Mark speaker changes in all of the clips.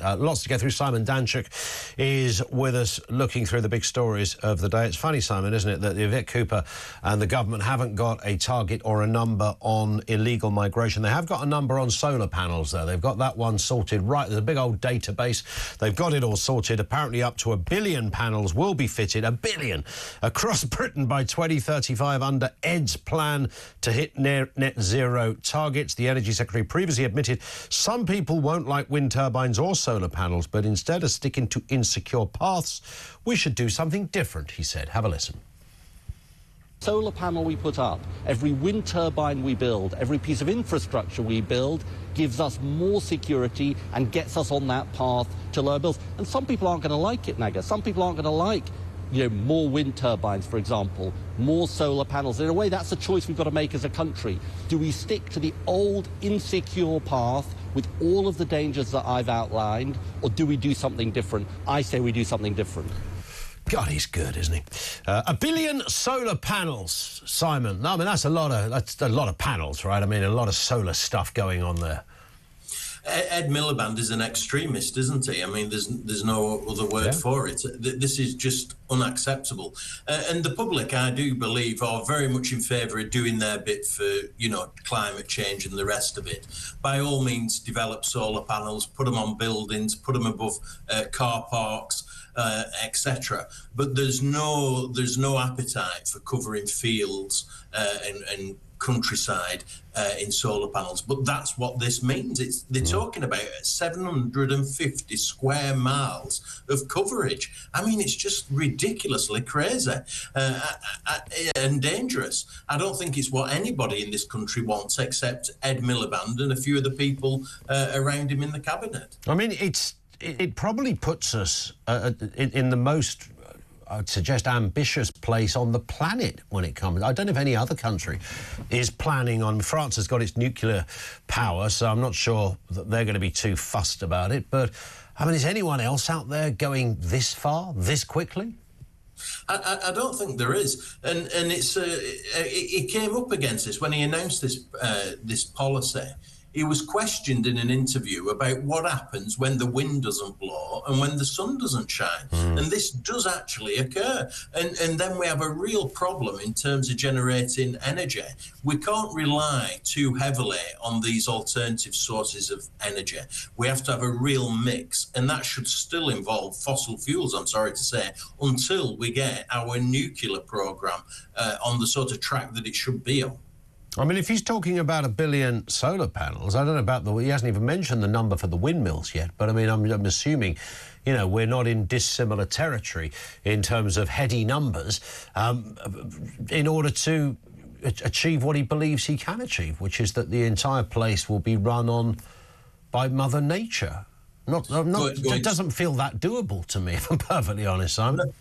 Speaker 1: Lots to get through. Simon Danczuk is with us looking through the big stories of the day. It's funny, Simon, isn't it, that the Yvette Cooper and the government haven't got a target or a number on illegal migration. They have got a number on solar panels, though. They've got that one sorted right. There's a big old database. They've got it all sorted. Apparently up to 1 billion panels will be fitted, 1 billion, across Britain by 2035 under Ed's plan to hit net zero targets. The Energy Secretary previously admitted some people won't like wind turbines or solar panels, but instead of sticking to insecure paths, we should do something different, he said. Have a listen.
Speaker 2: Solar panel we put up, every wind turbine we build, every piece of infrastructure we build gives us more security and gets us on that path to lower bills. And some people aren't going to like it, Naga. Some people aren't going to like, more wind turbines, for example, more solar panels. In a way, that's a choice we've got to make as a country. Do we stick to the old, insecure path with all of the dangers that I've outlined, or do we do something different? I say we do something different.
Speaker 1: God, he's good, isn't he? 1 billion solar panels, Simon. I mean, that's a lot of panels, right? I mean, a lot of solar stuff going on there.
Speaker 3: Ed Miliband is an extremist, isn't he? I mean, there's no other word for it. This is just unacceptable. And the public, I do believe, are very much in favour of doing their bit for, climate change and the rest of it. By all means, develop solar panels, put them on buildings, put them above car parks, etc. But there's no appetite for covering fields and countryside in solar panels. But that's what this means. They're talking about 750 square miles of coverage. I mean, it's just ridiculously crazy and dangerous. I don't think it's what anybody in this country wants except Ed Miliband and a few of the people around him in the cabinet.
Speaker 1: I mean, it probably puts us in the most, I'd suggest, ambitious place on the planet when it comes. I don't know if any other country is planning on... France has got its nuclear power, so I'm not sure that they're going to be too fussed about it. But, I mean, is anyone else out there going this far, this quickly?
Speaker 3: I don't think there is. And it came up against this when he announced this policy. He was questioned in an interview about what happens when the wind doesn't blow and when the sun doesn't shine. And this does actually occur. And then we have a real problem in terms of generating energy. We can't rely too heavily on these alternative sources of energy. We have to have a real mix, and that should still involve fossil fuels, I'm sorry to say, until we get our nuclear programme on the sort of track that it should be on.
Speaker 1: I mean, if he's talking about 1 billion solar panels, I don't know about he hasn't even mentioned the number for the windmills yet, but I mean, I'm assuming, we're not in dissimilar territory in terms of heady numbers in order to achieve what he believes he can achieve, which is that the entire place will be run by Mother Nature. It doesn't feel that doable to me, if I'm perfectly honest, Simon.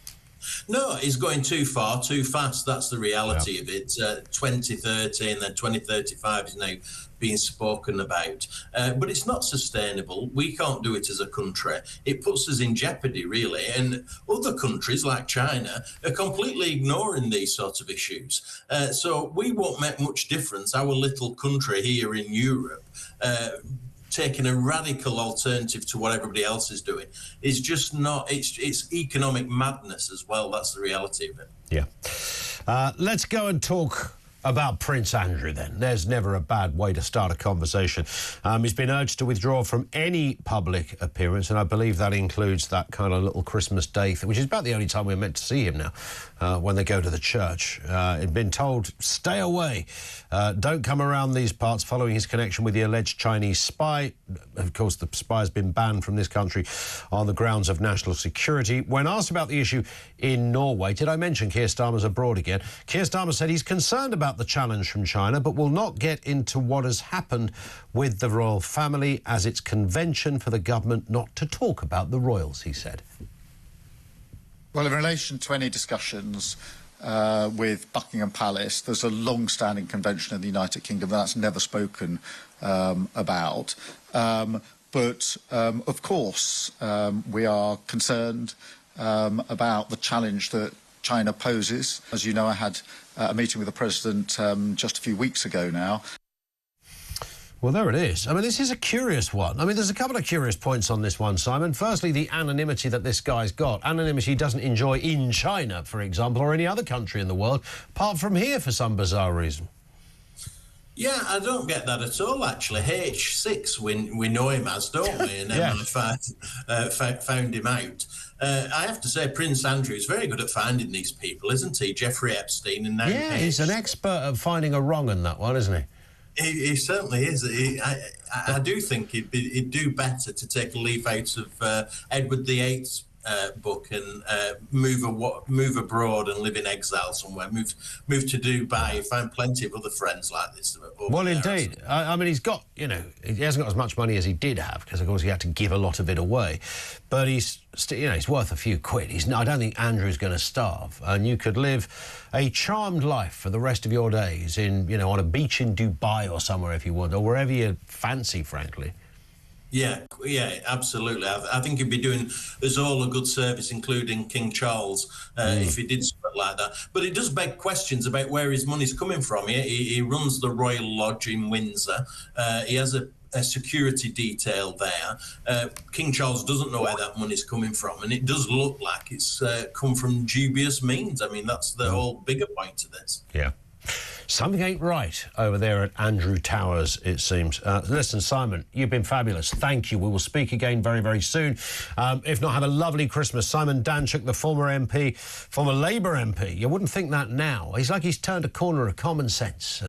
Speaker 3: No, it's going too far, too fast. That's the reality of it. 2030 and then 2035 is now being spoken about. But it's not sustainable. We can't do it as a country. It puts us in jeopardy, really. And other countries, like China, are completely ignoring these sorts of issues. So we won't make much difference, our little country here in Europe, taking a radical alternative to what everybody else is doing. It's just not, it's economic madness as well. That's the reality of it.
Speaker 1: Yeah. Let's go and talk about Prince Andrew, then. There's never a bad way to start a conversation. He's been urged to withdraw from any public appearance, and I believe that includes that kind of little Christmas Day, which is about the only time we're meant to see him now, when they go to the church. He'd been told, stay away, don't come around these parts, following his connection with the alleged Chinese spy. Of course, the spy's been banned from this country on the grounds of national security. When asked about the issue in Norway, did I mention Keir Starmer's abroad again? Keir Starmer said he's concerned about the challenge from China, but will not get into what has happened with the royal family, as it's convention for the government not to talk about the royals, he said.
Speaker 4: Well, in relation to any discussions with Buckingham Palace, there's a long-standing convention in the United Kingdom that's never spoken about. But, of course, we are concerned about the challenge that China poses. As you know, I had a meeting with the President just a few weeks ago now.
Speaker 1: Well, there it is. I mean, this is a curious one. I mean, there's a couple of curious points on this one, Simon. Firstly, the anonymity that this guy's got. Anonymity he doesn't enjoy in China, for example, or any other country in the world, apart from here for some bizarre reason.
Speaker 3: Yeah, I don't get that at all, actually. H6, we know him as, don't we? And then found him out. I have to say, Prince Andrew is very good at finding these people, isn't he? Jeffrey Epstein and now
Speaker 1: Yeah, he's an expert at finding a wrong in that one, isn't he?
Speaker 3: He certainly is. I do think he'd do better to take a leaf out of Edward VIII's book and move abroad and live in exile somewhere. Move to Dubai. Find plenty of other friends like this.
Speaker 1: Well, indeed. I mean, he's got, he hasn't got as much money as he did have because, of course, he had to give a lot of it away. But he's he's worth a few quid. I don't think Andrew's going to starve, and you could live a charmed life for the rest of your days in, on a beach in Dubai or somewhere if you want, or wherever you fancy, frankly.
Speaker 3: Yeah, absolutely. I think he'd be doing us all a good service, including King Charles, if he did something like that. But it does beg questions about where his money's coming from. He runs the Royal Lodge in Windsor. He has a security detail there. King Charles doesn't know where that money's coming from, and it does look like it's come from dubious means. I mean, that's the whole bigger point to this.
Speaker 1: Yeah. Something ain't right over there at Andrew Towers, it seems. Listen, Simon, you've been fabulous. Thank you. We will speak again very, very soon. If not, have a lovely Christmas. Simon Danczuk, the former MP, former Labour MP. You wouldn't think that now. He's like he's turned a corner of common sense.